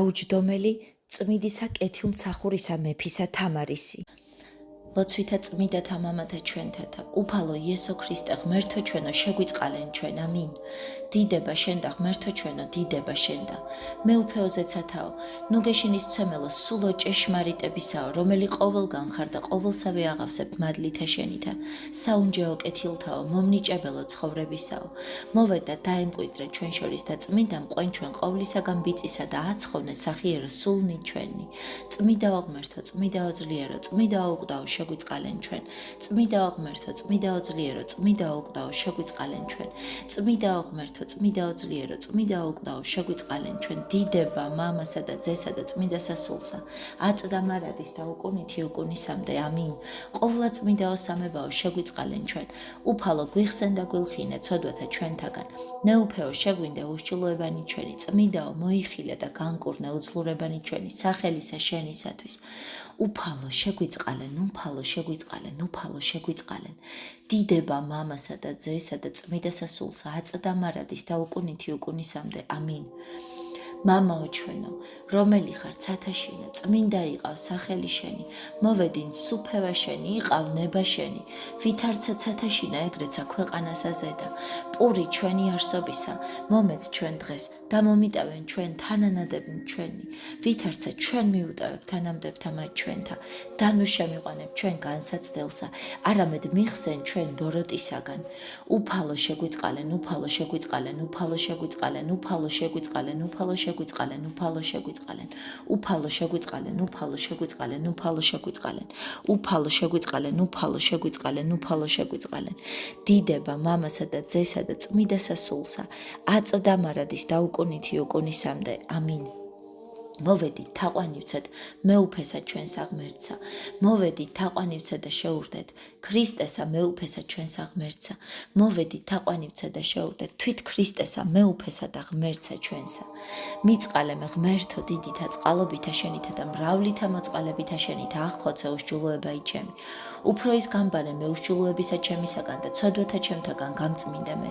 დაუჯდომელი წმიდისა კეთილმსახურისა მეფისა თამარისი. ლოცვითა წმიდათა მამათა ჩვენთათა, უფალო იესო ქრისტე ღმერთო ჩვენო შეგვიწყალენ ჩვენ, ამინ. დიდება შენდა ღმერთო ჩვენო, დიდება შენდა. მეუფეოზეცათაო, ნუ გეშინის მცემელო სულო ჭეშმარიტებისაო, რომელი ყოველგან ხარ და ყოველსავე აღავსებ მადლითა შენითა. საუნჯეო კეთილთაო, მომნიჭებელო ცხოვრებისაო. მოვედ და დაემკვიდრე ჩვენ შორის და წმინდა მყვენ ჩვენ ყოვლისაგან ბიწისა და აცხოვნე სახიერო სულნი ჩვენი. წმიდაო ღმერთო, წმიდაო ძლიერო, წმიდაო უყდაო შეგვიწყალენ ჩვენ. წმიდაო ღმერთო, წმიდაო ძლიერო, წმიდაო უყდაო შეგვიწყალენ ჩვენ. წმიდაო ღმერთო, წმიდაო ძლიერო, წმიდაო უყდაო შეგვიწყალენ ჩვენ. დიდება მამასა და ძესა და წმინდა სასულსა. აწდა მარადის და უკუნითი უკუნისამდე, ამინ. ყოვლა წმიდაო სამებაო შეგვიწყალენ ჩვენ. უფალო გვიხსენ და გვილხინე ცოდვათა ჩვენთაგან. ნეუფეო შეგვინდე უშჩულოებანი ჩვენი. წმიდაო მოიხილე და განკურნე უძლურებანი ჩვენი სახელისა შენისათვის. უფალო შეგვიწყალენ, უფალო შეგვიწყალენ, უფალო შეგვიწყალენ. დიდება მამასა და ძესა და წმინდა სასულსა. აწდა მარადის და უკუნითი უკუნისამდე, ამინ. მამაო ჩვენო, რომელი ხარ ცათაშინა, წმინდა იყავ სახელი შენი, მოვედინ სუფევა შენი, იყავ ნება შენი, ვითარცა ცათაშინა ეგრეცა ქვეყანასა ზედა, პური ჩვენი არსობისა, მომეც ჩვენ დღეს და მომიტავენ ჩვენ თანანადები ჩვენი, ვითარცა ჩვენ მიუტავებ თანამდებთა მათ ჩვენთა, და ნუ შემიყვანებ ჩვენ განსაცდელსა, არამედ მიხსენ ჩვენ ბოროტისაგან. უფალო შეგვიწყალენ, უფალო შეგვიწყალენ, უფალო შეგვიწყალენ, უფალო შეგვიწყალენ, უფალო შეგვიწყალენ, უფალო შეგვიწყალენ, უფალო შეგვიწყალენ, უფალო შეგვიწყალენ, უფალო შეგვიწყალენ, უფალო შეგვიწყალენ, უფალო შეგვიწყალენ, უფალო შეგვიწყალენ. დიდება მამასა და ძესა და წმინდა სასულსა. აწდა მარადის და უკუნითი უკუნისამდე, ამინ. მოვედით თაყვანივცეთ მეუფესა ჩვენსა ღმერთსა. მოვედით თაყვანივცეთ და შეურდეთ ქრისტესა მეუფესა ჩვენსა ღმერთსა. მოვედით თაყვანივცეთ და შეურდეთ თვით ქრისტესა მეუფესა და ღმერთსა ჩვენსა. მიწყალე მე ღმერთო დიდითა წყალობითა შენითა და მრავლითა მოწყალებითა შენითა აღხოცე უშჯულოებაი ჩემი. უფრო ის გამბანე მე უშჯულოებისა ჩემისაგან და ცოდვათა ჩემთაგან გამწმინდე მე.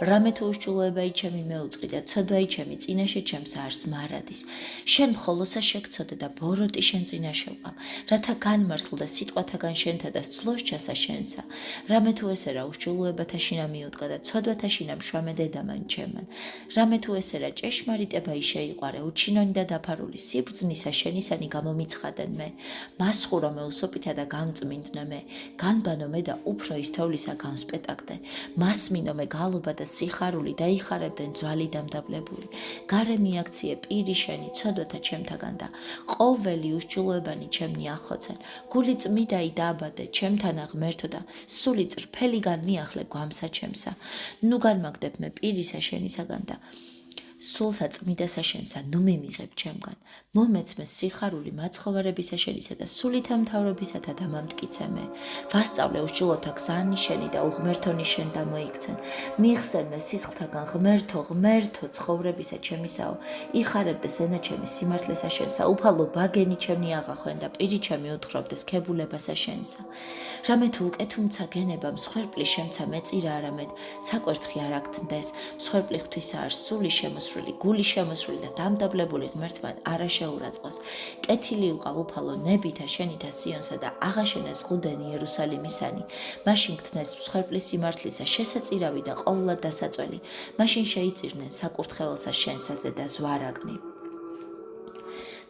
რამე თუ უშჯულოებაი ჩემი მეუწყი და ცოდვაი ჩემი წინაშე ჩემს არს მარადის. შენ მხოლოსა შეგცოდე და ბოროტი შენ წინაშე ვყავ, რათა განმართლდა სიტყვათაგან შენთა და სძლოს ჩასა შენსა. რამე თუ ესერა უშჯულოებათა შინა მიუდგა და ცოდვათა შინა მშვამე დედამან ჩემან. რამე თუ ესერა ჭეშმარიტებაი შეიყვარე, უჩინონი და დაფარული სიბრძნისა შენისანი გამომიცხადენ მე. მასხურო მე უსოპითა და გამწმინდნე მე. განბანო მე და უფრო ის თოვლისა განსპეტაკდე. მასმინო მე გალობა და სიხარული და იხარებდნენ ძვალი დამდაბლებული. გარე მიაქციე პირი შენი ცოდვათა ჩემთაგან და ყოველი უშჯულოებანი ჩემნი ახოცენ. გული წმიდაი დააბადე ჩემთანა ღმერთო და სული წრფელიგან მიახლე გვამსა ჩემსა. ნუ განმაგდებ მე პირისა შენისაგან და სულსა წმიდასა შენსა, ნუ მიმიღებ ჩემგან. მომეც მე სიხარული მაცხოვარებისა შენისა და სულითა მთავრობისათა დამამტკიცე მე. ვასწავლე უშჯულოთა გზანი შენი და უღმერთონი შენ დამოიქცენ. მიხსენ მე სისხლთაგან ღმერთო, ღმერთო ცხოვრებისა ჩემისაო. იხარებდეს ენა ჩემი სიმართლესა შენსა. უფალო ბაგენი ჩემნი აღახვენ და პირი ჩემი უთხრობდეს ქებულებასა შენსა. რამე თუ უკეთუმცა გენება მსხვერპლი შემცა მეწირა არამედ საკვერთხი არ აქთნდეს. მსხვერპლი ღვთისა არ სული შემოსრული, გული შემოსრული და დამდაბლებული ღმერთმან არა შეურაცხყოს. კეთილი უყავ უფალო ნებითა შენითა სიონსა და აღაშენეს ყუდენი იერუსალიმისანი. მაშინ გთნეს მსხვერპლის სიმართლისა შესაწირავი და ყოვლად დასაწველი. მაშინ შეიწირნენ საკურთხეველსა შენსაზე და ზვარაგნი.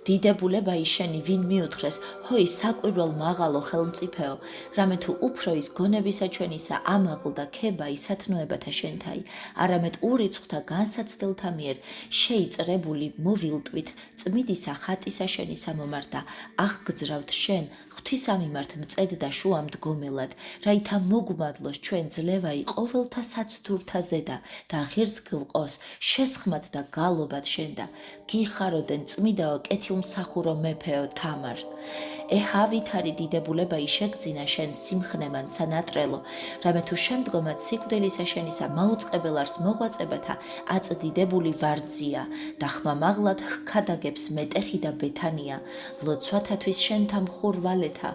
დიდებულება შენი ვინ მიუთხრეს, ჰოი საკვირველ მაღალო ხელმწიფეო, რამე თუ უფრო ის გონებისა ჩვენისა ამაღლდა ქება ისათნოებათა შენთაი, არამედ ურიცხვთა განსაცდელთა მიერ შეიწრებული მოვილტვით წმიდისა ხატისა შენისა მომართა, აღგძრავთ შენ ღვთისა მიმართ მწედ და შუა მდგომელად, რაითა მოგუმადლოს ჩვენ ძლევაი ყოველთა საცდურთა ზედა და ღირს გвყოს შესხმად და გალობად შენ და გიხაროდენ წმიდაო კეთილმსახურო მეფეო თამარ. ეჰავითარი დიდებულება შეგძინა შენ სიმხნემან სანატრელო, რამე თუ შემდგომად სიკვდილისა შენისა მაუწყებელ არს მოღვაწებათა აწდიდებული ვარძია და ხმამაღლად ჰქადაგებ აგებს მეტეხი და ბეთანია, ლოცვათათვის შენთა მხურვალეთა.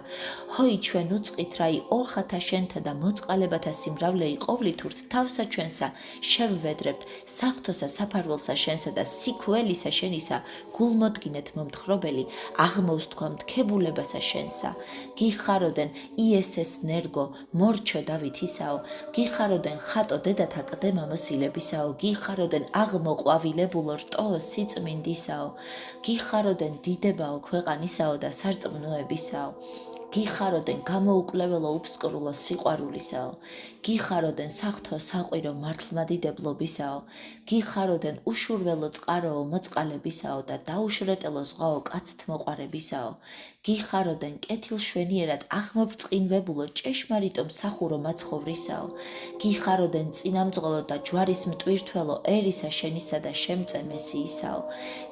ჰოი ჩვენ უწყით რაი ოხათა შენთა და მოწყალებათა სიმრავლე იყოვლით ურთ თავსა ჩვენსა შევვედრებთ საღვთოსა საფარველსა შენსა და სიქველისა შენისა გულმოდგინეთ მომთხრობელი აღმოვსთქვა მტკებულებასა შენსა. გიხაროდენ იესეს ნერგო მორჩო დავითისაო, გიხაროდენ ხატო დედათა ყდემა მოსილებისაო, გიხაროდენ აღმოყვავილებულო რტო სიწმინდისაო, გიხაროდენ დიდებაო ქვეყანისაო და სარწმუნოებისაო, გიხაროდენ გამოუკვლელო უფსკრულო სიყვარულისაო, გიხაროდენ საღვთო საყვირო მართლმადიდებლობისაო, გიხაროდენ უშურველო წყაროო მოწყალებისაო და დაუშრეტელო ზღვაო კაცთმოყვარებისაო, გიხაროდენ კეთილშვენიერად აღმობრწყინვებულო ჭეშმარიტო მსახურო მაცხოვრისაო, გიხაროდენ წინამძღოლო და ჯვარის მტვირთველო ერისა შენისა და შემწე მესიისაო,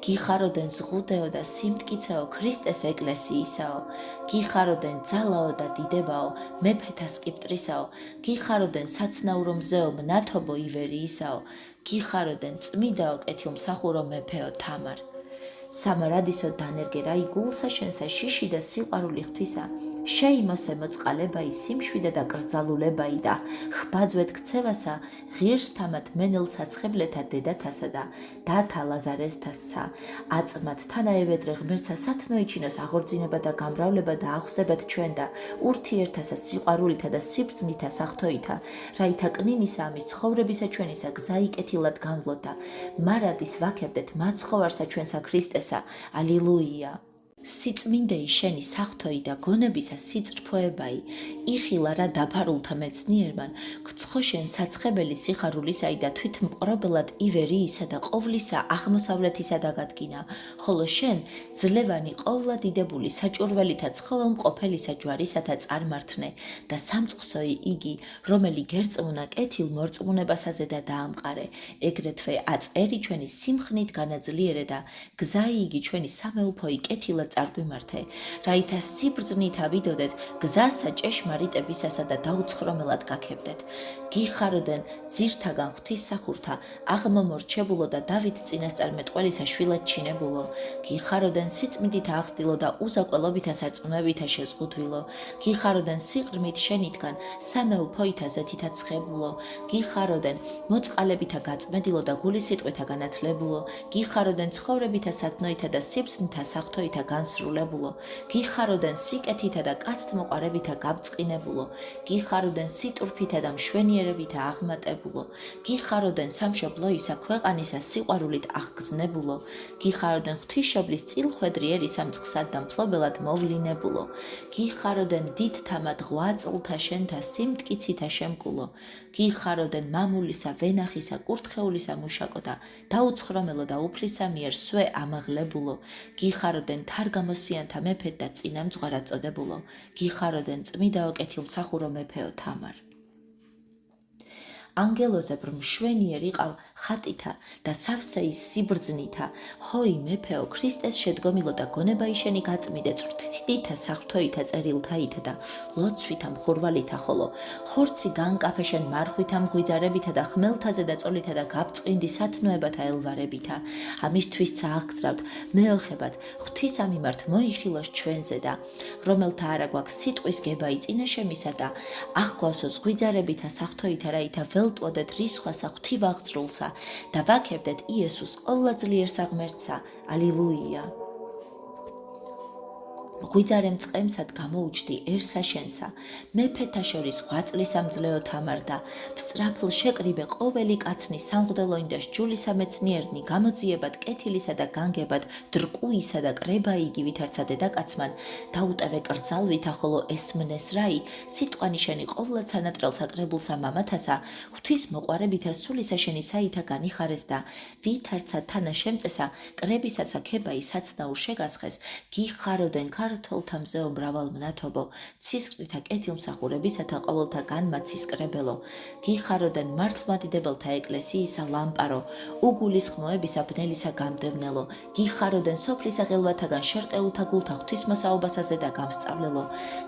გიხაროდენ ზღუდეო და სიმტკიცეო ქრისტეს ეკლესიისაო, გიხაროდენ ძალაო და დიდებაო მეფეთა სკიპტრისაო, გიხაროდენ საცნაურო მზეო მნათობო ივერიისაო, გიხაროდენ წმიდაო კეთილმსახურო მეფეო თამარ. სამარადისო დანერგე რაი გულსა შენსა შიში და სიყვარული ღვთისა, შეიმოსე მოწყალებაი სიმშვიდე და კრძალულებაი და ხბაძვეთ ქცევასა ღირსთამათ მენელ საცხებლეთა დედათასა და დათა ლაზარესთასცა, აწმათ თანაევედრე ღმერთსა სათნოიჩინოს აღორძინება და გამრავლება და აღსებეთ ჩვენ და ურთიერთასა სიყვარულითა და სიბრძნითა საღვთოითა, რაითა კნინისა ამის ცხოვრებისა ჩვენისა გზა იკეთილად გამვლოთ და მარადის ვაქებდეთ მაცხოვარსა ჩვენსა ქრისტესა. ალილუია. სიწმინდეი შენი საღვთოი და გონებისა სიწყრფოებაი, იხილა რა დაფარულთა მეცნიერმან, გცხო შენ საცხებელი სიხარულისაი და თვითმპყრობელად ივერიისა და ყოვლისა აღმოსავლეთისა დაგადგინა, ხოლო შენ ძლევანი ყოვლა დიდებული საჭურველითა ცხოველმყოფელისა ჯვარისათა წარმართნე და სამწყსოი იგი, რომელი გერწმუნა კეთილ მორწმუნებასაზე და დაამყარე, ეგრეთვე აწერი ჩვენი სიმხნით განაძლიერე და გზაი იგი ჩვენი სამეუფოი კეთილად წარგვიმართე, რაითა სიბრძნით ავიდოდეთ გზასა ჭეშმარიტებისასა და დაუცხრომელად გაქებდეთ. გიხაროდენ ძირთაგან ღვთისმსახურთა აღმომორჩებულო და დავით წინასწარმეტყველისა შვილად ჩინებულო, გიხაროდენ სიწმინდით აღსtildeო და უზაკველობითა სარწმუნოებითა შეზღუდვილო, გიხაროდენ სიყრმით შენითგან სამეუფოითა ზეთითა ცხებულო, გიხაროდენ მოწყალებითა გაწმედილო და გულისიტყვითა განათლებულო, გიხაროდენ ცხოვრებითა სათნოითა და სიბრძნითა საღვთოითა განსრულებულო, გიხაროდენ სიკეთითა და კაცთმოყვარევითა გაბწყინებულო, გიხაროდენ სიტურფითა და მშვენიერებითა აღმატებულო, გიხაროდენ სამშობლოისა ქვეყანისა სიყვარულით აღგზნებულო, გიხაროდენ ღვთისმშობლის წილხვედრი ერისა მწყსად და მფლობელად მოვლინებულო, გიხაროდენ დიდ თამად ღვაწლთა შენთა სიმტკიცითა შემკულო, გიხაროდენ მამულისა ვენახისა კურთხეულისა მუშაკო და დაუცხრომელო და უფლისა მიერ სვე ამაღლებულო, გიხაროდენ თარგამოსიანთა მეფედ და წინამძღვარად წოდებულო, გიხაროდენ წმიდაო კეთილმსახურო მეფეო თამარ. ანგელოზებრ მშვენიერ იყავ ხატითა და სავსეი სიბრძნითა, ჰოი მეფეო ქრისტეს შედგომილო და გონებაი შენი გაწმიდე წვრთნითა საღვთოითა წერილთაითა და ლოცვითა მხურვალითა, ხოლო ხორცი განკაფე შენ მარხვითა მღვიძარებითა და ხმელთაზე და წოლითა და გაბწყინდი სათნოებათა ელვარებითა, ამისთვისცა აღგზრავთ მეოხებად ღვთისა მიმართ მოიხილოს ჩვენზე და რომელთა არა გვაქვს სიტყვის გებაი წინა შემისა და აღგვავსოს ღვიძარებითა საღვთოითა, რაითა ველტვოდეთ რისხვასა ღვთივაღწრულსა და ვაქებდეთ იესოს ყოვლადძლიერსა ღმერთსა. ალილუია. ღვიძარემ წყემსად გამოუჩდიერსა შენსა, მეფეთა შორის ღვაწლისამძლეო თამარ და მსწრაფლ შეკრიბე ყოველი კაცნი სამღვდელოინი და სჯულისა მეცნიერნი გამოძიებად კეთილისა და განგებად დრკუისა და კრებაიგი ვითარცა დედაკაცმან დაუტევე კრძალვითა, ხოლო ესმნეს რაი სიტყვანი შენი ყოვლად სანატრელსა კრებულსა მამათასა ღვთის მოყვარებითა სულისა შენი საითა განიხარეს და ვითარცა თანა შემწესა კრებისასა ქებაი საცნაურ შეგასხეს, გიხაროდენ ქართველთა მზეო მრავალ მნათობო, ცისკრითა კეთილმსახურებისათა ყოველთა განმაცისკრებელო, გიხაროდენ მართლმადიდებელთა ეკლესიისა ლამპარო, უგულისხმოებისა ბნელისა გამდევნელო, გიხაროდენ სოფლისა ღელვათაგან შერყეულთა გულთა ღვთისმოსაობასაზე და გამსწავლელო,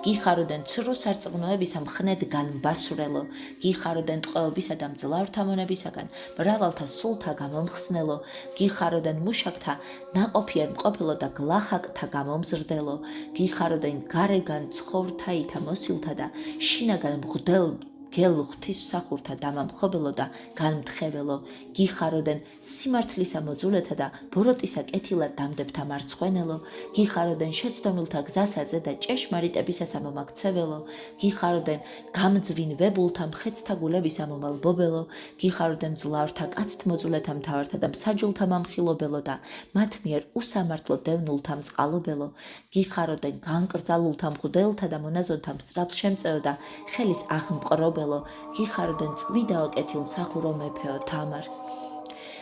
გიხაროდენ ცრუ სარწმუნოებისა მხნედ განბასურელო, გიხაროდენ ტყვეობისა და მძლავრთა მონებისაგან მრავალთა სულთა გამომხსნელო, გიხაროდენ მუშაკთა ნაყოფიერ მყოფილო და გლახაკთა გამომზრდელო, გიხაროდენ გარეგან ცხოვრთაითა მოსილთა და შინაგან მღვდელ გელ ღვთისმსახურთა დამამხობელო და განმთხეველო, გიხაროდენ სიმართლისა მოძულეთა და ბოროტისა კეთილად დამდებთა მარცხვენელო, გიხაროდენ შეცდომილთა გზასაზე და ჭეშმარიტებისასა მომაქცეველო, გიხაროდენ გამძვინვებულთა მხეცთა გულებისა მომალბობელო, გიხაროდენ მძლავრთა კაცთმოძულეთა მთავართა და მსაჯულთა მამხილობელო და მათ მიერ უსამართლო დევნულთა მწყალობელო, გიხაროდენ განკრძალულთა მღვდელთა და მონაზონთა მსწრაფშემწეო და ხელის აღმპყრობელო, გიხაროდენ წმიდაო კეთილმსახურო მეფეო თამარ.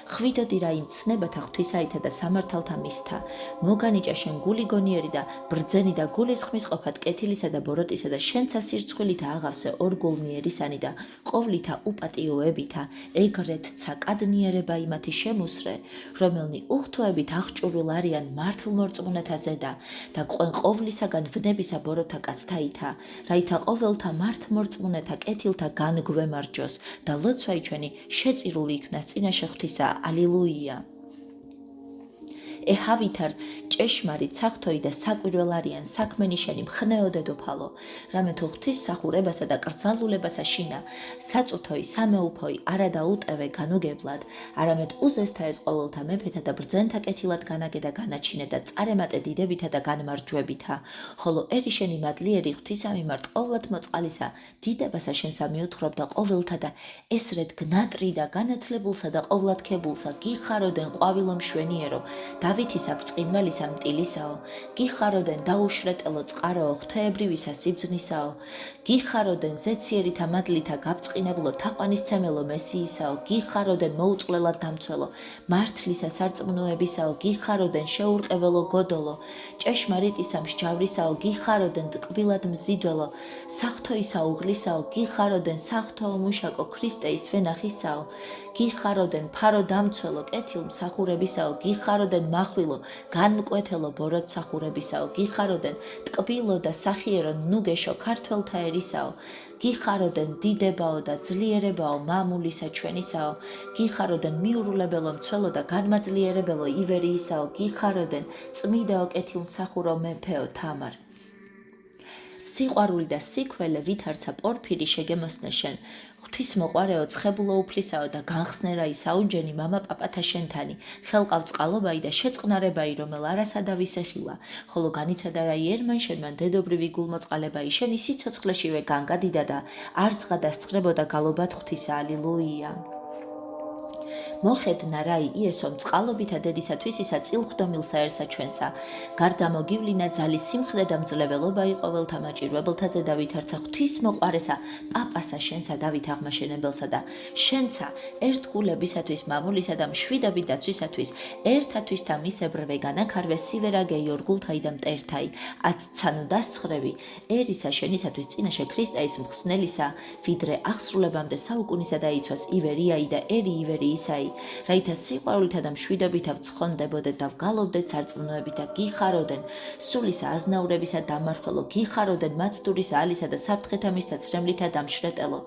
ხვიდოდი რა იმ ცნებათა ღვთისაითა და სამართალთა მისთა, მოგანიჭა შენ გული გონიერი და ბრძენი და გულისხმის ყოფად კეთილისა და ბოროტისა და შენცა სირცხვილითა აღავსე ორგულნიერისანი და ყოვლითა უპატიოებითა, ეგრეთცა კადნიერება იმათი შემუსრე, რომელნი უხთოებით აღჭურვილ არიან მართლმორწმუნეთა ზედა და ყვენყოვლისაგან ვნებისა ბოროტა კაცთაითა, რაითა ყოველთა მართლმორწმუნეთა კეთილთა განგვემარჯოს და ლოცვაი ჩვენი შეწირული იქნას წინაშე ღვთისა. ალილუია. ეჰავითარ ჭეშმარიტ საფრთხოი და საკვირველარიან საქმენი შენი მხნეო დედოფალო, რამე თუ ღვთისმსახურებასა და კრძალულებასა შინა, საწუთოი სამეუფოი არა დაუტევე განუგებლად, არამედ უზესთა ეს ყოველთა მეფეთა და ბრძენთა კეთილად განაგე და განაჩინე და წარემატე დიდებითა და განმარჯვებითა, ხოლო ერი შენი მადლიერი ღვთისა მიმართ ყოვლად მოწყალისა დიდებასა შენსა მიუთხრობ და ყოველთა და ესრედ გნატრი და განათლებულსა და ყოვლადქებულსა გიხაროდენ ყვავილო მშვენიერო, დავითისა ბრწყინვალისა მტილისაო, გიხაროდენ დაუშრეტელო წყაროო ღვთაებრივისა სიბძნისაო, გიხაროდენ ზეციერითა მადლითა გაბწყინებულო თაყვანისცემელო მესიისაო, გიხაროდენ მოუწყლელად დამცველო მართლისა სარწმუნოებისაო, გიხაროდენ შეურყეველო გოდოლო, ჭეშმარიტისა მსჯავრისაო, გიხაროდენ ტკბილად მზიდველო, საღვთოისა უღლისაო, გიხაროდენ საღვთოო მუშაკო ქრისტეის ვენახისაო, გიხაროდენ ფარო დამცველო კეთილმსახურებისაო, გიხაროდენ მახვილო განმკვეთელო ბოროტსახურებისაო, გიხაროდენ ტკბილო და სახიერო ნუგეშო ქართველთა ერისაო, გიხაროდენ დიდებაო და ძლიერებაო მამულისა ჩვენისაო, გიხაროდენ მიურულებელო მცველო და განმაძლიერებელო ივერიისაო, გიხაროდენ წმიდაო კეთილმსახურო მეფეო თამარ. სიყვარული და სიქველე ვითარცა პორფირი შეგემოსნე შენ, ღვთისმოყვარეო ცხებულო უფლისაო და განხსნერაი საუნჯენი მამა პაპათა შენთანი, ხელყავ წყალობაი და შეწყნარებაი, რომელ არასადა ვისეხილა, ხოლო განიცადა რაი ερμან შენმან დედობრივი გულმოწყალებაი, შენი სიცოცხლეშივე განგადიდა და არ წყადასცხრებოდა გალობად ღვთისა. ალილუია. მოხედნა რაი იესო მწყალობითა დედისათვის ისა წილხვდომილსაერსა ჩვენსა, გარდა მოგივლინა ძალის სიმხლე და მძლეველობა იყვეველთა მაჭირვებელთაზე და ვითარცა ღვთისმოყვარესა პაპასა შენსა დავით აღმაშენებელსა და შენცა ერთგულებისათვის მამულისა და მშვიდობით დაცვისათვის ერთათვის და მისებრვე განაქარვე სივერაგეი ორგულთაი და მტერთაი, აცცანუ დასხრევი ერისა შენისათვის წინაშე ქრისტეის მხსნელისა, ვიდრე აღსრულებამდე საუკუნისა დაიცვას ივერიაი და ერი ივერიისაი, რაითა სიყვარულითა და მშვიდობითა ვცხონდებოდეთ და ვგალობდეთ სარწმუნოებით და გიხაროდენ სულისა აზნაურებისა დამარხველო, გიხაროდენ მაცდურისა ალისა და საფრთხეთა მისთა ცრემლითა დამშრეტელო,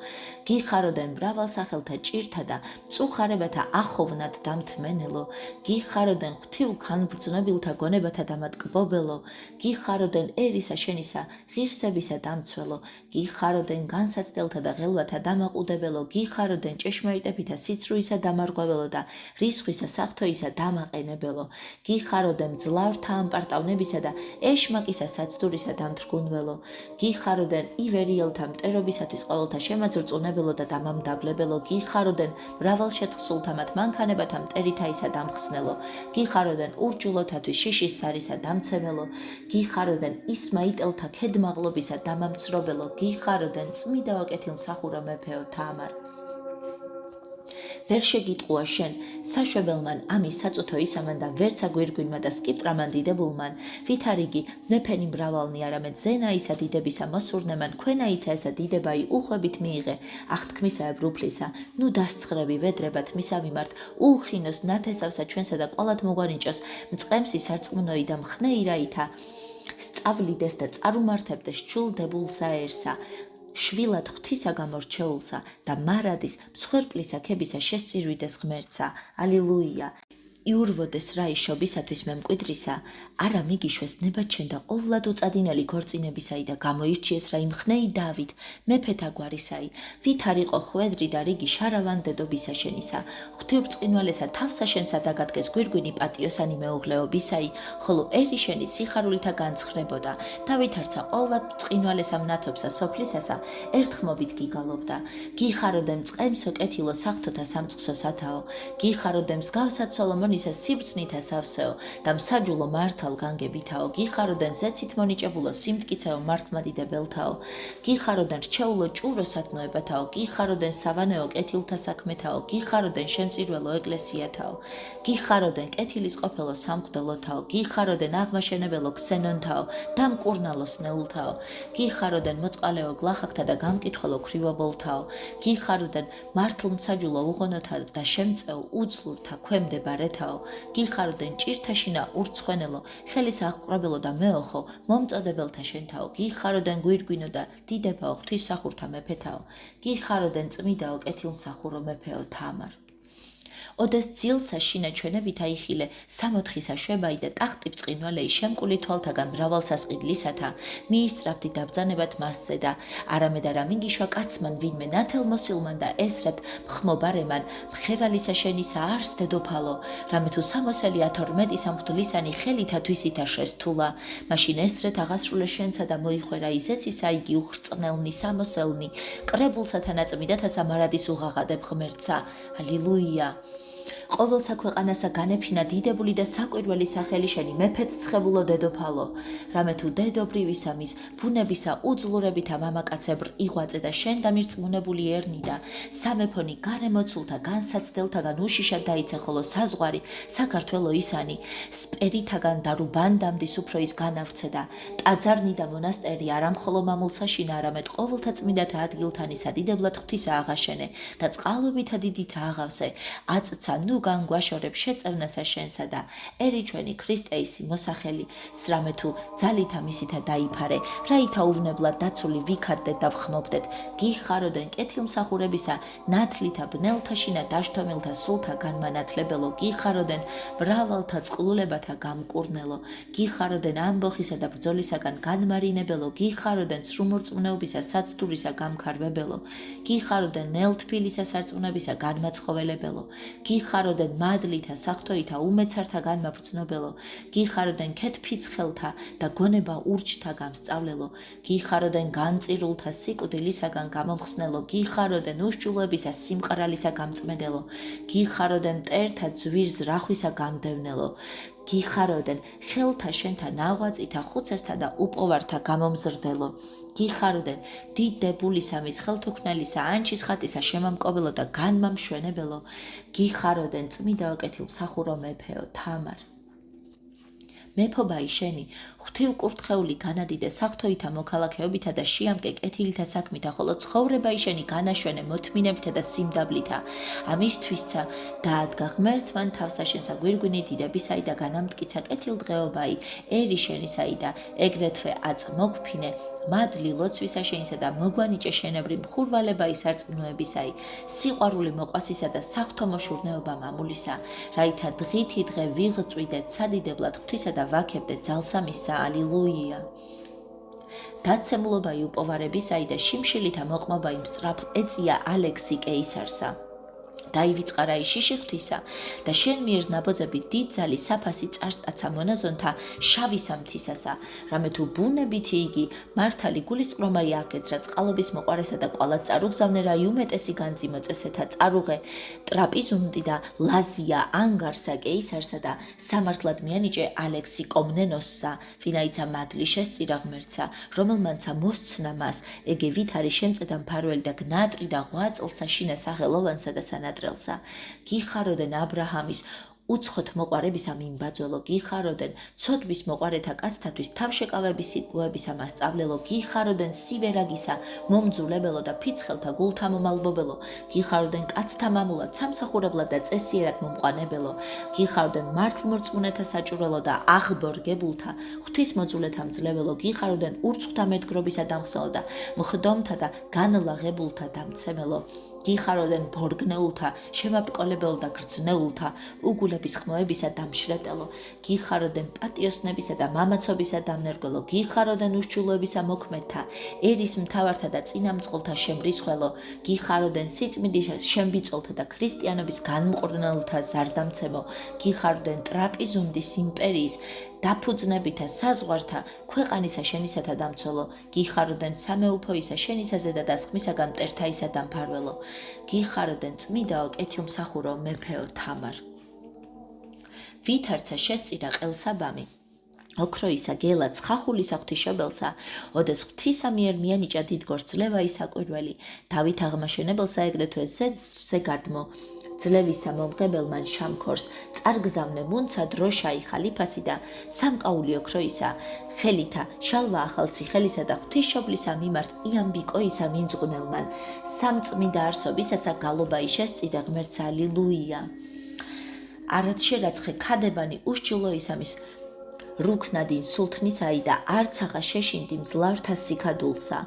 გიხაროდენ მრავალსახელთა ჭირთა და მწუხარებათა ახოვნად დამთმენელო, გიხაროდენ ღვთივ განბრძნობილთა გონებათა დამატკბობელო, გიხაროდენ ერისა შენისა ღირსებისა დამცველო, გიხაროდენ განსაცდელთა და ღელვათა დამაყუდებელო, გიხაროდენ ჭეშმარიტებითა სიცრუისა დამარღვეველო და რისხვისა საღვთოისა დამაყენებელო, გიხაროდენ მძლავრთა ამპარტავნებისა და ეშმაკისა საცდურისა დამთრგუნველო, გიხაროდენ ივერიელთა მტერობისათვის ყოველთა შემაძრწუნებელო და დამამდაბლებელო, გიხაროდენ მრავალშეთხსულთა მათ მანქანებათა მტერითაისა დამხსნელო, გიხაროდენ ურჯულოთათვის შიშის სარისა დამცემელო, გიხაროდენ ისმაიტელთა ქედმაღლობისა დამამცრობელო, გიხაროდენ წმიდაო კეთილმსახურო მეფეო თამარ. ვერ შეგიტყუა შენ საშვებელმან ამის საწუთო ისამან და ვერც აგვირგვინმა და სკიპტრამან დიდებულმან ვით არიგი მეფენი მრავალნი არამედ ზენაისა დიდებისა მოსურნემან ქვენაიცა ესა დიდებაი უხვებით მიიღე აღთქმისაებ რუფლისა ნუ დასცხრები ვედრებათ მისა მიმართ ულხინოს ნათესავსა ჩვენსა და ყოლად მოგვანიჭოს მწყემსი სარწმუნოი და მხნეირაითა სწავლიდეს და წარუმართებდეს ჩულდებულსაერსა შვილად ღვთისა გამორჩეულსა და მარადის მსხვერპლისა ქებისა შესწირვიდეს ღმერთსა ალილუია იურვოდეს რა იშობისათვის მემკვიდრისა არა მიგიშვეს ნებაჩენ და ყოვლად უწადინელი ქორწინებისაი და გამოირჩიეს რა იმხნეი დავით მეფეთა გვარისაი ვით არიყო ხვედრი და რიგი შარავან დედობისა შენისა ღვთიურწყინვალესა თავსა შენსა დაგადგეს გვირგვინი პატიოსანი მეუღლეობისაი ხოლო ერი შენი სიხარულითა განცხრებოდა დავით არცა ყოვლად წყინვალესა მნათობსა სოფლისასა ერთხმობით გიგალობდა გიხაროდე მწყემსო კეთილო სახთოთა სამწყსო სათაო გიხაროდე მსგავსად სოლომონისა სიბრძნითა სავსეო და მსაჯულო მართალ განგებითაო გიხაროდენ ზეცით მონიჭებულო სიმტკიცეო მართლმადიდებელთაო გიხაროდენ რჩეულო ჭურო სათნოებათაო გიხაროდენ სავანეო კეთილთა საქმეთაო გიხაროდენ შემწირველო ეკლესიათაო გიხაროდენ კეთილის ყოფილო სამღვდელოთაო გიხაროდენ აღმაშენებელო ქსენონთაო და მკურნალო სნეულთაო გიხაროდენ მოწყალეო გლახაკთა და გამკითხველო ქრივობოლთაო გიხაროდენ მართლმსაჯულო უღონოთა და შემწეო უძლურთა ქვემდებარეთაო გიხაროდენ ჭირთაშინა ურცხვენელო ხელის აღყრობელო და მეოხო მომწოდებელთა შენთაო გიხაროდენ გვირგვინო და დიდებაო ღვთისმსახურთა მეფეთაო გიხაროდენ წმიდაო კეთილმსახურო მეფეო თამარ ოდეს ძილსა შინა ჩვენებით აიხილე სამოთხისა შვებაი და ტახტი ბწყინვალეი შემკული თვალთაგან მრავალსასყიდლისათა მიისწრაფდი დაბრძანებათ მასზე და არამედ არა მიგიშვა კაცმან ვინმე ნათელმოსილმან და ესრად მხმობარემან მხევალისა შენისა არს დედოფალო რამე თუ სამოსელი 12 სამღვდლისანი ხელითა თვისითა შესთულა მაშინ ესრეთ აღასრულე შენცა და მოიხვერა ისეცისა იგი უხრწნელნი სამოსელნი კრებულსათა ნაწმიდათასა მარადის უღაღადებ ღმერთსა ალილუია ყოველსა ქვეყანასა განეფინა დიდებული და საკვირველი სახელი შენი მეფეთ ცხებულო დედოფალო რამე თუ დედობრივისა მის ბუნებისა უძლურებითა მამაკაცებრ იღვაწე და შენ დამირწმუნებული ერნი და სამეფონი გარემოცულთა განსაცდელთაგან უშიშად დაიცე ხოლო საზღვარი საქართველო ისანი სპერითაგან და რუბანდამდის უფრო ის განავრცე და ტაძარნი და მონასტერი არა მხოლო მამულსაშინა არამედ ყოველთა წმინდათა ადგილთანი სადიდებლად ღვთისა აღაშენე და წყალობითა დიდითა აღავსე აწცა ნუ განგვაშორებ შეწევნასა შენსა და ერი ჩვენი ქრისტეისი მოსახელი სრამე თუ ძალითა მისითა დაიფარე რაითა უვნებლად დაცული ვიქადდეთ და ვხმობდეთ გიხაროდენ კეთილმსახურებისა ნათლითა ბნელთაშინა დაშთომილთა სულთა განმანათლებელო გიხაროდენ მრავალთა წყლულებათა გამკურნელო გიხაროდენ ამბოხისა და ბრძოლისაგან განმარინებელო გიხაროდენ სრუმორწმუნეობისა საცდურისა გამქარვებელო გიხაროდენ ნელთბილისა სარწმუნოებისა განმაცხოველებელო გიხაროდენ მადლითა სახთოითა უმეცართა განმაბრძნობელო გიხაროდენ ქეთფიცხელთა და გონება ურჩთა გამსწავლელო გიხაროდენ განწირულთა სიკვდილისაგან გამომხსნელო გიხაროდენ უშჯულოებისა სიმყრალისა გამწმედელო გიხაროდენ მტერთა ძვირს რახვისა გამდევნელო გიხაროდენ ხელთა შენთა ნაღვაწითა ხუცესთა და უპოვართა გამომზრდელო გიხაროდენ დიდებულისა მის ხელთუქმნელისა ანჩის ხატისა შემამკობელო და განმამშვენებელო გიხაროდენ წმიდაო კეთილმსახურო მეფეო თამარ მეფობაი შენი ღვთივკურთხეული განადიდე სახთოითა მოქალაქეობითა და შიამკე კეთილითა საქმითა ხოლო ცხოვრებაი შენი განაშვენე მოთმინებითა და სიმდაბლითა ამისთვისცა დაადგა ღმერთმან თავსა შენსა გვირგვინი დიდებისაი და განამტკიცა კეთილდღეობაი ერი შენისაი და ეგრეთვე აწ მოგფინე მადლი ლოცვისა შენისა და მოგვანიჭე შენებრი მხურვალებაი სარწმუნოებისაი სიყვარული მოყვასისა და სახთო მოშურნეობა მამულისა რაითა დღითი დღე ვიღწვიდეთ სადიდებლად ღვთისა და ვაქებდეთ ძალსამისსა ალილუია დაცემულობაი უპოვარებისაი და შიმშილითა მოყმობაი მსწრაფ ეწია ალექსი კეისარსა დაივიწყარა შიში ღვთისა და შენ მიერ ნაბოძები დიდ ძალის საფასი წარსტაცა მონაზონთა შავი სამთისასა რამე თუ ბუნებითი იგი მართალი გულისწყრომაი აღგეძრა წყალობის მოყვარესა და ყვალად წარუგზავნე რა იუმეტესი განძი მოწესეთა წარუღე ტრაპიზუნდი და ლაზია ანგარსა კეისარსა და სამართლად მიანიჭე ალექსი კომნენოსსა ვინაიცა მადლი შესწირა ღმერთსა რომელმანცა მოსცნა მას ეგე ვით არის შემწედა მფარველი და გნატრი და ღვაწლსა შინა სახელოვანსა და სანატრელსა მომხრელსა, გიხაროდენ აბრაჰამის უცხოთ მოყარებისა მიმბაძველო, გიხაროდენ ცოდვის მოყარეთა კაცთათვის თავშეკავების სიტყვებისა მასწავლელო, გიხაროდენ სივერაგისა მომძულებელო და ფიცხელთა გულთა მომალბობელო, გიხაროდენ კაცთა მამულად სამსახურებლად და წესიერად მომყვანებელო, გიხაროდენ მართლმორწმუნეთა საჭურველო და აღბორგებულთა ღვთისმოძულეთა მძლებელო, გიხაროდენ ურცხვთა მედგრობისა დამხსნელო და მხდომთა და განლაღებულთა დამცემელო, გიხაროდენ ბორგნეულთა, შემაბრკოლებელო და გრძნეულთა, უგულების ხმოებისა დამშრეტელო, გიხაროდენ პატიოსნებისა და მამაცობისა დამნერგველო, გიხაროდენ უშჩულოებისა მოქმედთა, ერის მთავართა და წინამწყოლთა შემრისხველო, გიხაროდენ სიწმინდის შემბიწოლთა და ქრისტიანობის განმყრნელთა ზარდამცემო, გიხაროდენ ტრაპიზუნდის იმპერიის დაფუძნებითა საზღვართა ქვეყანისა შენისათა დამცველო, გიხაროდენ სამეუფოისა შენისაზე და დასხმისაგან მტერთაისა დამფარველო, გიხაროდენ წმიდაო კეთილმსახურო მეფეო თამარ. ვითარცა შესწირა ყელსაბამი, ოქროისა გელა ცხახულისა ღვთისმშობელსა, ოდეს ღვთისა მიერ მიანიჭა დიდგორ ძლევა ისაკვირველი, დავით აღმაშენებელსა ეგრეთვე ზეგარდმო, ძლევისა მომღებელმან შამქორს, წარგზავნე მუნცა დროშაი ხალიფასი და სამკაული ოქროისა, ხელითა შალვა ახალცი ხელისა და ღვთისმშობლისა მიმართ იამბიკოისა მიმძღვნელმან, სამწმიდა არსობისასა გალობაი შესწირა ღმერთს ალილუია. არად შერაცხე ქადებანი უშჩულოისამის რუქნადინ სულთნისაი და არცაღა შეშინდი მძლავრთა სიქადულსა,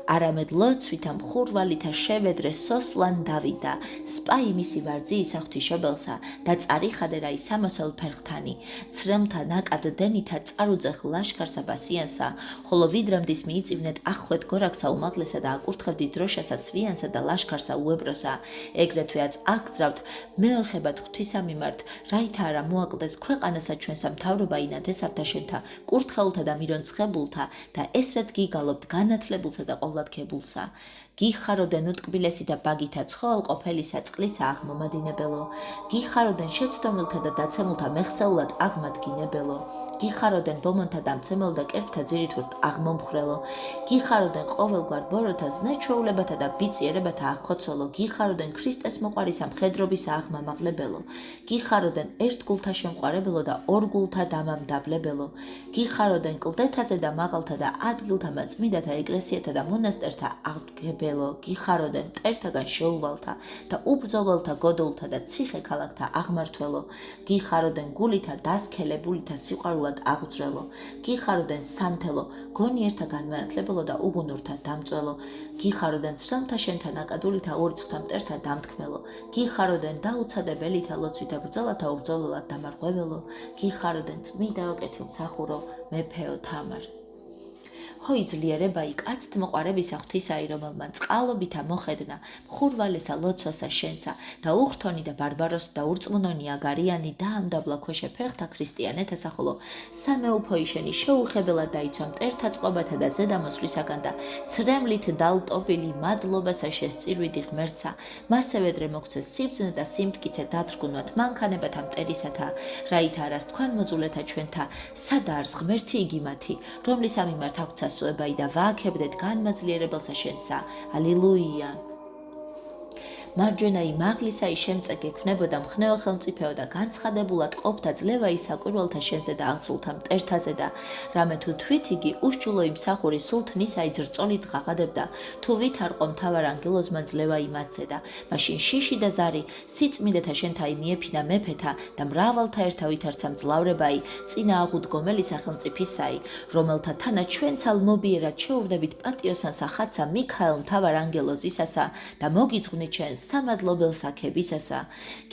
არამედ ლოცვითა მხურვალითა შევედრე სოსლან დავიდა, სპაი მისი ვარძიისა ღვთისმშობელსა და წარიხადერა სამოსელ ფერხთანი, ცრემთა ნაკად დენითა წარუძეხ ლაშქარსა ბასიანსა, ხოლო ვიდრამდის მიიწივნეთ ახხვეთ გორაქსა უმაღლესა და აკურთხებდი დროშასა სვიანსა და ლაშქარსა უებროსა, ეგრეთვეაც აკძრავთ მეოხებად ღვთისა მიმართ, რაითა არა მოაკლდეს ქვეყანასა ჩვენსა მთავრობა ინათესავთა შენთა კურთხეულთა და მირონცხებულთა და ესრად გიგალობთ განათლებულსა და ყოვლადქებულსა, გიხაროდენ უტკბილესი და ბაგითა ცხოველ ყოფელისა წყლისა აღმომადინებელო, გიხაროდენ შეცდომილთა და დაცემულთა მეხსეულად აღმადგინებელო, გიხაროდენ ბომონთა დამცემელო და კერპთა ძირითურთ აღმომხრელო, გიხაროდენ ყოველგვარ ბოროთა ზნეჩვეულებათა და ბიწიერებათა აღხოცველო, გიხაროდენ ქრისტეს მოყვარისა მხედრობისა აღმამაღლებელო, გიხაროდენ ერთგულთა შემყარებელო და ორგულთა დამამდაბლებელო, გიხაროდენ კლდეთაზე და მაღალთა და ადგილთა მაწმიდათა ეკლესიათა და მონასტერთა აღდგებელო, გიხაროდენ მტერთაგან შეუვალთა და უბრძოლველთა გოდოულთა და ციხე ქალაქთა აღმართველო, გიხაროდენ გულითა დასქელებულითა სიყვარულად აღძრელო, გიხაროდენ სანთელო, გონიერთა განმანათლებელო და უგუნურთა დამწველო, გიხაროდენ ცრემთა შენთა ნაკადულითა ურიცხთა მტერთა დამთქმელო, გიხაროდენ დაუცადებელითა ლოცვითა ბრძოლათა უბრძოლველად დამარღვებელო, გიხაროდენ წმიდაო კეთილმსახურო მეფეო თამარ. ჰოი ძლიერება კაცთ მოყარებისა ღვთისაი, რომელმან წყალობითა მოხედნა მხურვალესა ლოცვასა შენსა და უხრთონი და ბარბაროსი და ურწმუნონი აგარიანი დაამდაბლა ქვეშე ფერხთა ქრისტიანეთასა, ხოლო სამეუფოი შენი შეუხებელად დაიცვა მტერთა წყობათა და ზედამოსვლისაგან და ცრემლით დალტობილი მადლობასა შესწირვიდი ღმერთსა, მასევედრე მოგცეს სიბრძნე და სიმტკიცე დათრგუნვათ მანქანებათა მტერისათა, რაითა არას თქვენ მოძულეთა ჩვენთა სადა არს ღმერთი იგი მათი, რომლის ამიმართ აქვთ სუებაი და ვააქებდეთ განმაძლიერებელსა შენსა. ალილუია. მარჯვენაი მაღლისაი შემწე გექვნებოდა მხნეო ხელმწიფეო და განცხადებულად ყოფდა ძლევა ისაკვირველთა შენზე და აღწულთა მტერთაზე და რამე თუ თვით იგი უშჩულო იმსახური სულთნისაი ძრწოლით ღაღადებდა, თუ ვითარყო მთავარ ანგელოზმა ძლევა იმათზე და მაშინ შიში და ზარი სიწმინდეთა შენთაი მიეფინა მეფეთა და მრავალთა ერთა ვითარცა მძლავრებაი წინა აღუდგომელი სახელმწიფისაი, რომელთა თანაც ჩვენ ცალმობიერად შეურდებით პატიოსანსა ხაცა მიქაელ მთავარ ანგელოზისასა და მოგიძღვნით ჩვენს სამადლობელ საქებისასა,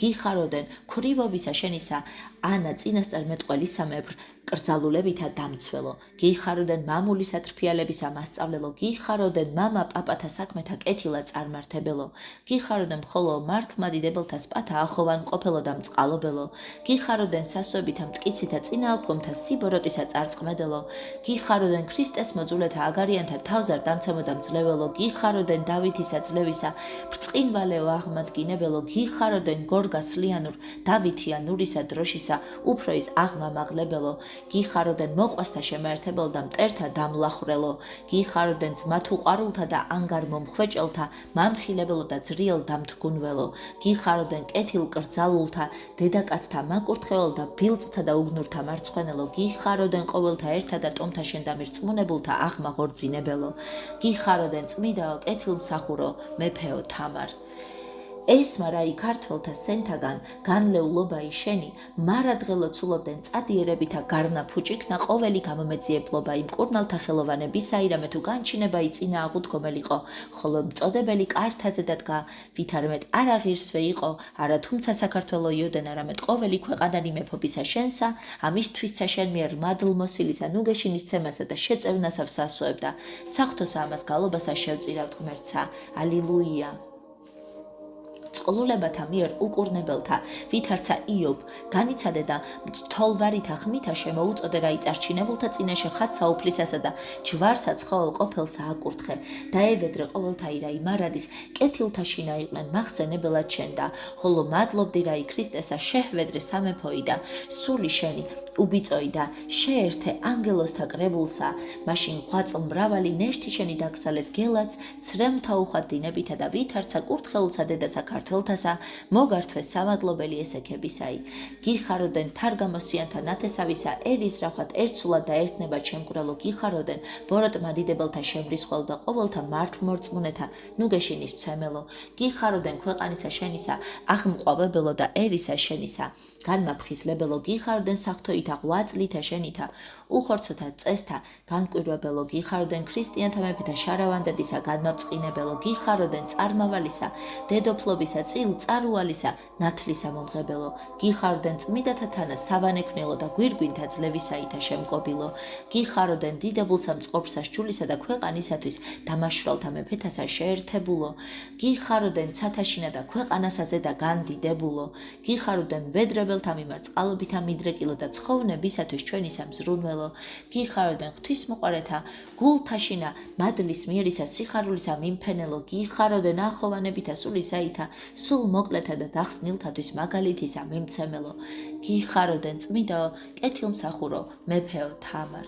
გიხაროდენ ქრივობისა შენისა ანა წინასწარმეტყველისა მეფრ კრძალულებითა დამცველო, გიხაროდენ მამულისა თრფიალებისა მასწავლელო, გიხაროდენ მამა პაპათა საქმეთა კეთილად წარმართებელო, გიხაროდენ მხოლო მართლმადიდებელთა სპათა ახოვან მყოფელო და მწყალობელო, გიხაროდენ სასუებითა მტკიცითა წინააღმდგომთა სიბოროტისა წარწყმედელო, გიხაროდენ ქრისტეს მოძულეთა აგარიანთა თავზარ დამცემო და მძლეველო, გიხაროდენ დავითისა ძლევისა ბრწყინვალეო აღმადგინებელო, გიხაროდენ გორგას ლიანურ დავითიანურისა დროშისა შენისა, უფრო ის აღმამაღლებელო, გიხაროდენ მოყვასთა შემაერთებელო და მტერთა დამლახრელო, გიხაროდენ ძმათ უყვარულთა და ანგარ მომხვეჭელთა, მამხილებელო და ძრიელ დამთგუნველო, გიხაროდენ კეთილ კრძალულთა, დედაკაცთა მაკურთხეველო და ბილწთა და უგნურთა მარცხენელო, გიხაროდენ ყოველთა ერთა და ტომთა შენდამირწმუნებულთა აღმაღორძინებელო, გიხაროდენ წმიდაო კეთილმსახურო მეფეო თამარ. ესმა რა იქართველთა სენთაგან განლეულობაი შენი, მარადღელო ცულობდნენ წადიერებითა გარნა ფუჭიქნა ყოველი გამომეძიებლობა იმ კურნალთა ხელოვანებისა, ირამე თუ განჩინებაი წინა აღუდგომელიყო, ხოლო მწოდებელი კართაზე დადგა, ვითარემეთ არა ღირსვე იყო, არა თუმცა საქართველო იოდენ, არამედ ყოველი ქვეყანანი მეფობისა შენსა, ამისთვისცა შენ მიერ მადლმოსილისა ნუგეშინის ცემასა და შეწევნასა ვსასუებდა, საღვთოსა ამას გალობასა შევწირავთ ღმერთსა. ალილუია. წყლულებათა მიერ უკურნებელთა, ვითარცა იობ, განიცადე და მძთოლვარითა ხმითა შემოუწოდე რა იწარჩინებულთა წინაშე ხატსა უფლისასა და ჯვარსა ცხოველ ყოფილსა აკურთხე, დაევედრე ყოველთა ირა იმარადის, კეთილთა შინა იყვნენ მახსენებელად შენ და, ხოლო მადლობდი რაი ქრისტესა შეჰვედრე სამეფოი და, სული შენი, უბიწოი და შეერთე ანგელოსთა კრებულსა, მაშინ ღვაწლ მრავალი ნეშთი შენი დაკრძალეს გელაც, ცრემთა უხვად დინებითა და ვითარცა კურთხეულსა დედასა ქართველთასა, მოგართვეს სამადლობელი ესექებისაი. გიხაროდენ თარგამოსიანთა ნათესავისა, ერის რახვად ერთსულად და ერთნებად შემკვრელო, გიხაროდენ ბოროტმა დიდებელთა შემრისხვალო და ყოველთა მართლმორწმუნეთა ნუგეშინის მცემელო, გიხაროდენ ქვეყანისა შენისა, აღმყვავებელო და ერისა შენისა, განმაფხიზლებელო, გიხარდენ საღვთოითა ღვაწლითა შენითა, უხორცოთა წესთა განკვირვებელო, გიხარდენ ქრისტიანთა მეფეთა შარავანდედისა განმაბწყინებელო, გიხაროდენ წარმავალისა, დედოფლობისა, წილ წარუალისა, ნათლისა მომღებელო, გიხარდენ წმიდათა თანა სავანექნელო და გვირგვინთა ძლევისაითა შემკობილო, გიხაროდენ დიდებულსა მწყობრსა სჯულისა და ქვეყანისათვის დამაშვრალთა მეფეთასა შეერთებულო, გიხაროდენ ცათაშინა და ქვეყანასაზე და განდიდებულო, გიხაროდენ ვედრებელთა მიმართ წყალობითა მიდრეკილო და ცხოვნებისათვის ჩვენისა მზრუნველო, გიხაროდენ ღვთისმოყვარეთა გულთაშინა მადლის მიერისა სიხარულისა მიმფენელო, გიხაროდენ ახოვანებითა სულისაითა სულ მოკლეთა და დახსნილთათვის მაგალითისა მიმცემელო, გიხაროდენ წმიდაო კეთილმსახურო მეფეო თამარ.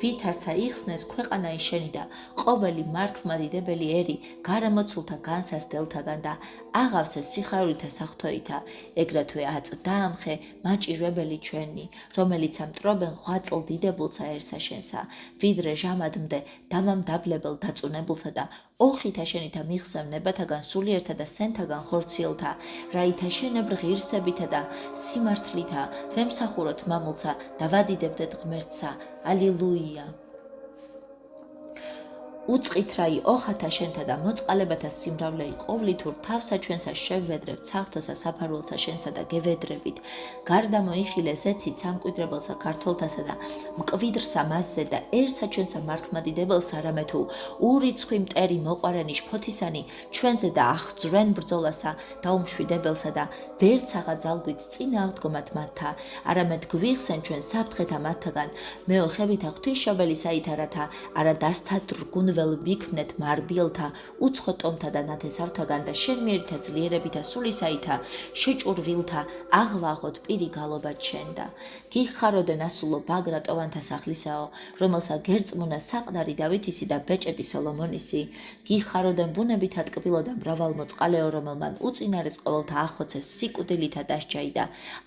ვითარცა იხსნეს ქვეყანაი შენი და ყოველი მართლმადიდებელი ერი გარემოცულთა განსასდელთაგან და აღავსეს სიხარულითა საღვთოითა, ეგრეთვე აწდაამხე მაჭირვებელი ჩვენი, რომელიც ამტრობენ ღვაწლ დიდებულსაერსა შენსა, ვიდრე ჟამადმდე დამამდაბლებელ დაწუნებულსა და ოხითა შენითა მიხსევნებათაგან სულიერთა და სენთაგან ხორციელთა, რაითა შენებრ ღირსებითა და სიმართლითა ვემსახუროთ მამულსა და ვადიდებდეთ ღმერთსა. ალილუია. უწყით რაი ოხათა შენთა და მოწყალებათა სიმრავლეი ყოვლითურ თავსა ჩვენსა შევვედრებთ საღვთოსა საფარველსა შენსა და გევედრებით, გარდა მოიხილეს ეცით სამკვიდრებელსა ქართველთასა და მკვიდრსა მასზე დაერსა ჩვენსა მართლმადიდებელსა, რამე თუ ურიცხვი მტერი მოყვარენი შფოთისანი ჩვენზე და აღძვრენ ბრძოლასა დაუმშვიდებელსა და ვერც აღაძალგვით წინა აღდგომათ მათთა, არამედ გვიხსენ ჩვენ საფრთხეთა მათთაგან, მეოხებითა ღვთისმშობელისაითა, რათა არა დასთადრგუნ ვიქნეთ მარბიელთა, უცხო ტომთა და ნათესავთაგან და შენ მიერითა ძლიერებითა სულისაითა, შეჭურვილთა აღვაღოთ პირი გალობად შენ და გიხაროდენ ასულო ბაგრატოვანთა სახლისაო, რომელსა გერწმუნა საყდარი დავითისი და ბეჭედი სოლომონისი, გიხაროდენ ბუნებითა ტკბილო და მრავალმოწყალეო, რომელმან უწინარეს ყოველთა ახოცეს სიკვდილითა დასჯაი და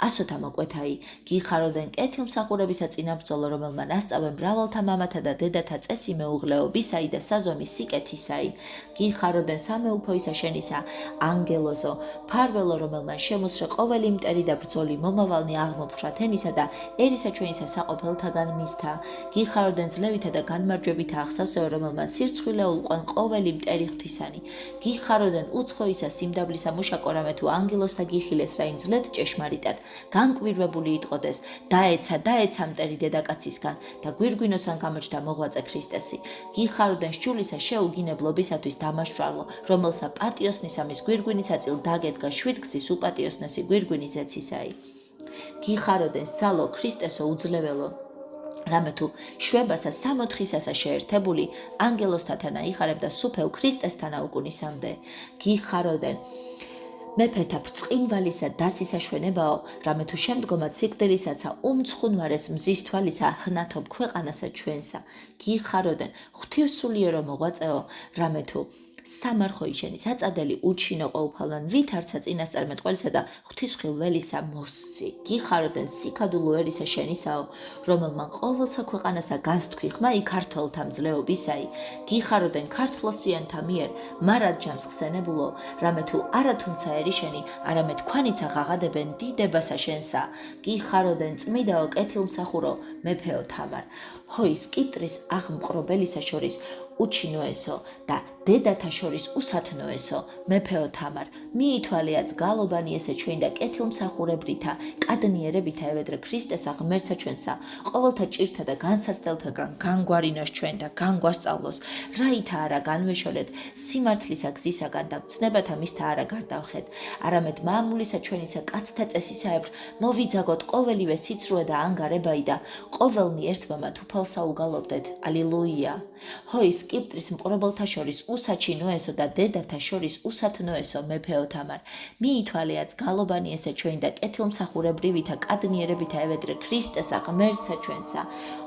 ასოთა მოკვეთაი, გიხაროდენ კეთილმსახურებისა წინაბრძოლო, რომელმან ასწავენ მრავალთა მამათა და დედათა წესი მეუღლეობისაი და საზომის სიკეთისაი, გიხაროდენ სამეუფოისა შენისა, ანგელოზო, ფარველო, რომელმან შემოსრე ყოველი მტერი და ბრძოლი მომავალნი აღმოფხრა თენისა და ერისა ჩვენისა საყოფელთაგან მისთა, გიხაროდენ ძლევითა და განმარჯვებითა აღსავსეო, რომელმან სირცხვილე ულყვენ ყოველი მტერი ღვთისანი, გიხაროდენ უცხოისა სიმდაბლისა მუშაკო, რამე თუ ანგელოზთა გიხილეს რა იმ ძლედ ჭეშმარიტად, განკვირვებული იტყოდეს, დაეცა მტერი დედაკაცისგან და გვირგვინოსან გამოჩნდა მოღვაწე ქრისტესი, გიხაროდენ სჯულისა შეუგინებლობისათვის დამაშვალო, რომელსა პატიოსნისა მის გვირგვინისა წილ დაგედგა შვიდგზის უპატიოსნესი გვირგვინის ეცისაი. გიხაროდენ სალო ქრისტესო უძლეველო, რამე თუ შვებასა სამოთხისასა შეერთებული ანგელოსთათან აიხარებდა სუფევ ქრისტესთანა უკუნისამდე, გიხაროდენ მეფეთა ბრწყინვალისა დასისა შვენებაო, რამე თუ შემდგომად სიკვდილისაცა უმცხუნვარეს მზის თვალისა ჰნათობ ქვეყანასა ჩვენსა. გიხაროდენ ღვთივსულიერო მოღვაწეო, რამე თუ სამარხოი შენი საწადელი უჩინო ყოველფალან ვით არცა წინასწარმეტყველისა და ღვთისმხილველისა მოსცი. გიხაროდენ სიქადულო ერისა შენისაო, რომელმან ყოველსა ქვეყანასა გასთქვი ხმა იქართველთა მძლეობისაი. გიხაროდენ ქართლოსიანთა მიერ მარად ჯამს ხსენებულო, რამე თუ არა თუმცა ერი შენი, არამედ ქვანიცა ღაღადებენ დიდებასა შენსა. გიხაროდენ წმიდაო კეთილმსახურო მეფეო თამარ. ჰოი სკიპტრის აღმყრობელისა შორის უჩინოესო და დედათა შორის უსათნოესო, მეფეო თამარ, მიითვალეაც გალობანი ესე ჩვენ და კეთილმსახურებრითა, კადნიერებითა ევედრე ქრისტესა ღმერთსა ჩვენსა, ყოველთა ჭირთა და განსაცდელთაგან განგვარინოს ჩვენ და განგვასწავლოს, რაითა არა განვეშოლეთ სიმართლისა გზისაგან და მცნებათა მისთა არა გარდავხეთ, არამედ მამულისა ჩვენისა კაცთა წესისაებრ მოვიძაგოთ ყოველივე სიცრუე და ანგარებაი და ყოველნი ერთმამად უფალსა უგალობდეთ. ალილუია. ჰოი სკიპტრის მყრობელთა შორის უსაჩინოესო და დედათა შორის უსათნოესო, მეფეო თამარ, მიითვალეაც გალობანი ესე ჩვენ და კეთილმსახურებრივითა კადნიერებითა ევედრე ქრისტესა ღმერთსა ჩვენსა,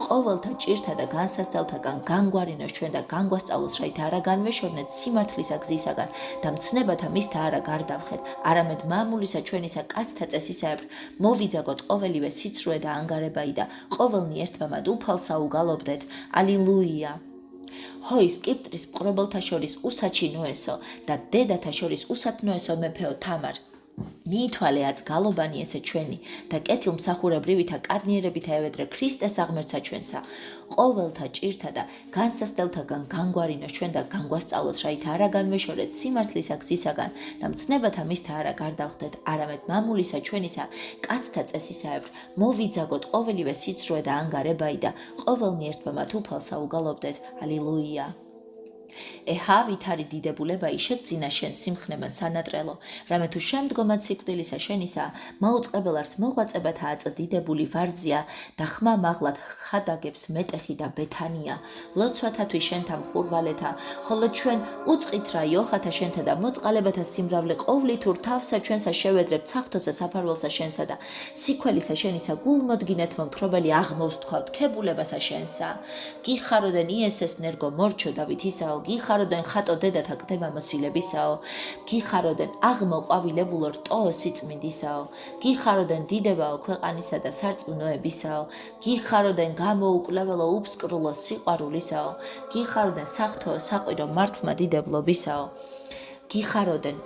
ყოველთა ჭირთა და განსაცდელთაგან განგვარინოს ჩვენ და განგვასწავლოს, რაითა არა განვეშორნეთ სიმართლისა გზისაგან და მცნებათა მისთა არა გარდავხეთ, არამედ მამულისა ჩვენისა კაცთა წესისაებრ მოვიძაგოთ ყოველივე სიცრუე და ანგარებაი და ყოველნი ერთმამად უფალსა უგალობდეთ. ალილუია. ჰოი სკიპტრის მყრობელთა შორის უსაჩინოესო და დედათა შორის უსათნოესო, მეფეო თამარ, მიითვალეაც გალობანი ესე ჩვენი და კეთილმსახურებრივითა კადნიერებითა ევედრე ქრისტესა ღმერთსა ჩვენსა, ყოველთა ჭირთა და განსაცდელთაგან განგვარინოს ჩვენ და განგვასწავლოს, რაითა არა განვეშორეთ სიმართლისა გზისაგან და მცნებათა მისთა არა გარდავხდეთ, არამედ მამულისა ჩვენისა კაცთა წესისაებრ მოვიძაგოთ ყოველივე სიცრუე და ანგარებაი და ყოველნი ერთმამად უფალსა უგალობდეთ. ალილუია. ეჰა ვითარი დიდებულება იშეგძინა შენ სიმხნემან სანატრელო, რამე თუ შემდგომად სიკვდილისა შენისა მაუწყებელარს მოღვაწებათა აწდიდებული ვარძია და ხმა მაღლად ხადაგებს მეტეხი და ბეთანია, ლოცვათათვის შენთა მხურვალეთა, ხოლო ჩვენ უწყით რა იოხათა შენთა და მოწყალებათა სიმრავლე ყოვლითურ თავსა ჩვენსა შევედრებ ცახთოსა საფარველსა შენსა და სიქველისა შენისა გულმოდგინეთ მომთხრობელი აღმოვსთქვავთ ქებულებასა შენსა. გიხაროდენ იესეს ნერგო მორჩო დავითისაო, გიხაროდენ ხატო დედათა კდება მოსილებისაო, გიხაროდენ აღმოყვავილებულო რტოო სიწმინდისაო, გიხაროდენ დიდებაო ქვეყანისა და სარწმუნოებისაო, გიხაროდენ გამოუკვლეველო უფსკრულო სიყვარულისაო, გიხაროდენ საღვთო საყვირო მართლმადიდებლობისაო, გიხაროდენ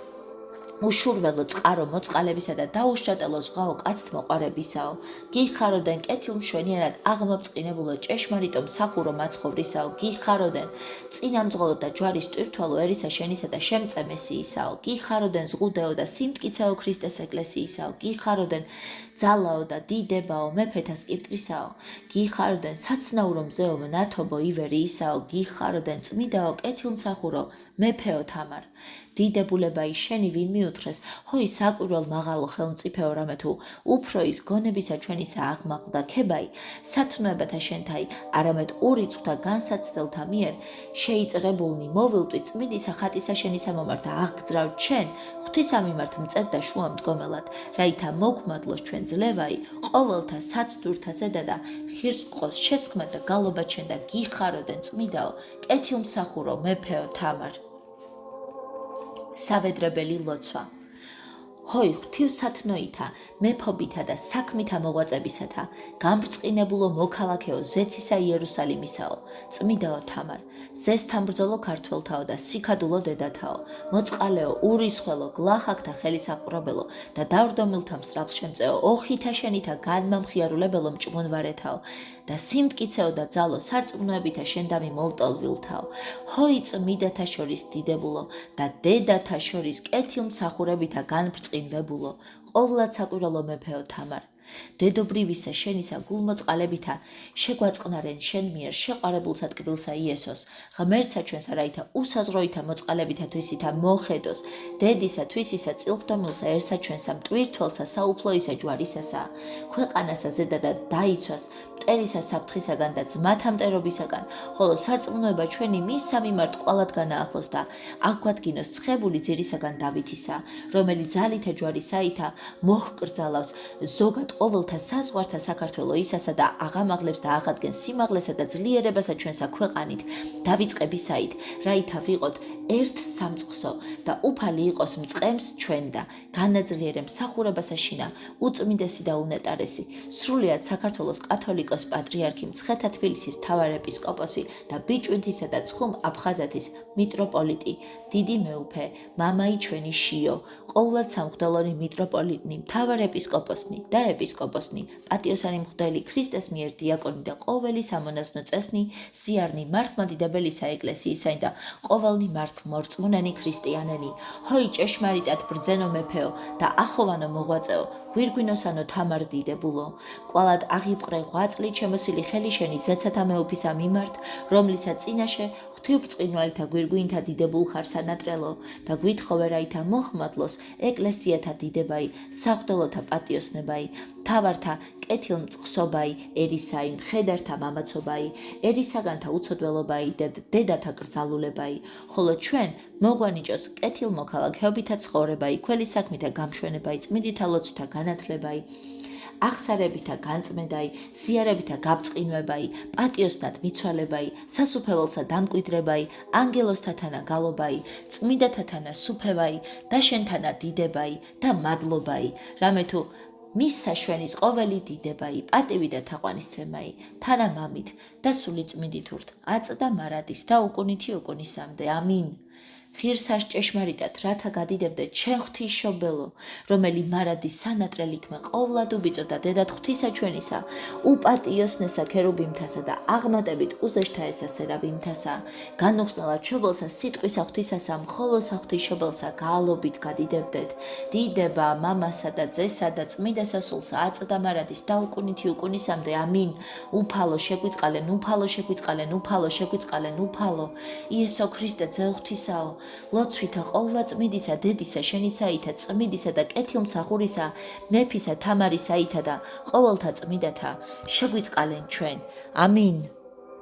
უშურველო წყარო მოწყალებისა და დაუშრატელო ზღვაო კაცთმოყვარებისაო, გიხაროდენ კეთილმშვენიერად აღმოწყინებულო ჭეშმარიტო მსახურო მაცხოვრისაო, გიხაროდენ წინამძღოლო და ჯვარის ტვირთვალო ერისა შენისა და შემწე მესიისაო, გიხაროდენ ზღუდეო და სიმტკიცეო ქრისტეს ეკლესიისაო, გიხაროდენ ძალაო და დიდებაო მეფეთა სკიპტრისაო, გიხაროდენ საცნაურო მზეო მნათობო ივერიისაო, გიხაროდენ წმიდაო კეთილმსახურო მეფეო თამარ, დიდებულებაი შენი ვინ მიუთხრეს, ჰოი საკვირველ მაღალო ხელმწიფეო, რამე თუ უფრო ის გონებისა ჩვენისა აღმაღლდა ქებაი, სათნოებათა შენთაი, არამედ ურიცხვთა განსაცდელთა მიერ შეიწრებულნი მოვილტვი წმიდისა ხატისა შენისა მომართ და აღგძრავ ჩვენ ღვთისა მიმართ მწეთ და შუა მდგომელად, რაითა მოგმადლოს ჩვენ ძლევაი ყოველთა საცდურთა ზედა და ღირს ყოს შესხმად და გალობად შენ და გიხაროდენ წმიდაო კეთილმსახურო მეფეო თამარ. სავედრებელი ლოცვა. ჰოი ღვთივსათნოითა, მეფობითა და საქმითა მოღვაწებისათა, გამბრწყინებულო მოქალაქეო ზეცისა იერუსალიმისაო, წმიდაო თამარ, ზესთამბრძოლო ქართველთაო და სიქადულო დედათაო, მოწყალეო ურისხველო გლახაკთა ხელისაყრობელო და დავრდომილთა მსრაფშემწეო, ოხითა შენითა განმამხიარულებელო მჭმუნვარეთაო და სიმტკიცეო და ძალო სარწმუნოებითა შენდამი მოლტოლვილთაო, ჰოი წმიდათა შორის დიდებულო და დედათა შორის კეთილმსახურებითა განბრწყინებულო, ყოვლად საკვირველო მეფეო თამარ, დედობრივისა შენისა გულმოწყალებითა შეგვაწყნარენ შენ მიერ შეყარებულსა ტკბილსა იესოს, ღმერთსა ჩვენსა, რაითა უსაზღროითა მოწყალებითა თვისითა მოხედოს, დედისა თვისისა წილხდომილსაერსა ჩვენსა, მტვირთველსა საუფლოისა ჯვარისასა, ქვეყანასა ზედა და დაიცვას მტერისა საფრთხისაგან და ძმათა მტერობისაგან, ხოლო სარწმუნოება ჩვენი მის სამიმართ კვალად განაახლოს და აგვადგინოს ცხებული ძირისაგან დავითისა, რომელიც ძალითა ჯვარისაითა მოჰკრძალავს ზოგად ყოველთა საზღვართა საქართველო ისასა და აღამაღლებს და აღადგენს სიმაღლესა და ძლიერებასა ჩვენსა ქვეყანით, დავიწყებისაით, რაითა ვიყოთ ერთ სამწყსო და უფალი იყოს მწყემს ჩვენ და განაძლიერე მსახურებასა შინა უწმინდესი და უნეტარესი, სრულიად საქართველოს კათოლიკოს პატრიარქი მცხეთა თბილისის მთავარეპისკოპოსი და ბიჭვინთისა და ცხუმ აფხაზეთის მიტროპოლიტი, დიდი მეუფე, მამაი ჩვენი შიო, ყოვლად სამღვდელორი მიტროპოლიტნი, მთავარეპისკოპოსნი და ეპისკოპოსნი, პატიოსანი მღვდელი ქრისტეს მიერ დიაკონი და ყოველი სამონაზნო წესნი, სიარნი მართლმადიდებელი საეკლესიისანი და ყოველნი მორწმუნენი ქრისტიანენი, ჰოი ჭეშმარიტად ბრძენო მეფეო და ახოვანო მოღვაწეო, გვირგვინოსანო თამარდიდებულო, კვალად აღიპყრე ღვაწლით შემოსილი ხელი შენი ზეცათა მეუფისა მიმართ, რომლისა წინაშე ღვთივბრწყინვალთა გვირგვინთა დიდებულ ხარ სანატრელო და გვითხოვე, რაითა მოჰმადლოს ეკლესიათა დიდებაი, საღვდელოთა პატიოსნებაი, მთავართა კეთილმწყსობაი, ერისაი, მხედართა მამაცობაი, ერისაგანთა უცოდველობაი და დედათა კრძალულებაი, ხოლო ჩვენ მოგვანიჭოს კეთილმოქალაქეობითა ცხოვრებაი, ქველი საქმითა გამშვენებაი, წმინდითა ლოცვითა განათლებაი, აღსარებითა განწმენდაი, სიარებითა გაბწყინვებაი, პატიოსნად მიცვალებაი, სასუფეველსა დამკვიდრებაი, ანგელოსთათანა გალობაი, წმინდათათანა სუფევაი და შენთანა დიდებაი და მადლობაი, რამე თუ მის საშვენის ყოველი დიდებაი, პატივი და თაყვანისცემაი, თანა მამით და სული წმინდით ურთ, აწ და მარადის და უკუნითი უკუნისამდე. ამინ. ღირსას ჭეშმარიტად, რათა გადიდებდეთ შენ ღვთისმშობელო, რომელი მარადის სანატრელი იქმე ყოვლად უბიწო და დედათ ღვთისა ჩვენისა, უპატიოსნესა ქერუბიმთასა და აღმატებით უზეშთა ესა სერაბიმთასა, განუხსნელად შობელსა სიტყვისა ღვთისასა, მხოლოსა ღვთისმშობელსა გაალობით გადიდებდეთ, დიდება მამასა და ძესა და წმინდასა სულსა, აწ და მარადის და უკუნითი უკუნისამდე. ამინ. უფალო შეგვიწყალენ, უფალო შეგვიწყალენ, უფალო შეგვიწყალენ, უფალო იესო ქრისტე ძე ღვთისაო, ლოცვითა ყოვლადწმიდისა დედისა შენისაითა, წმიდისა და კეთილმსახურისა, მეფისა თამარისაითა და ყოველთა წმიდათა შეგვიწყალენ ჩვენ. ამინ.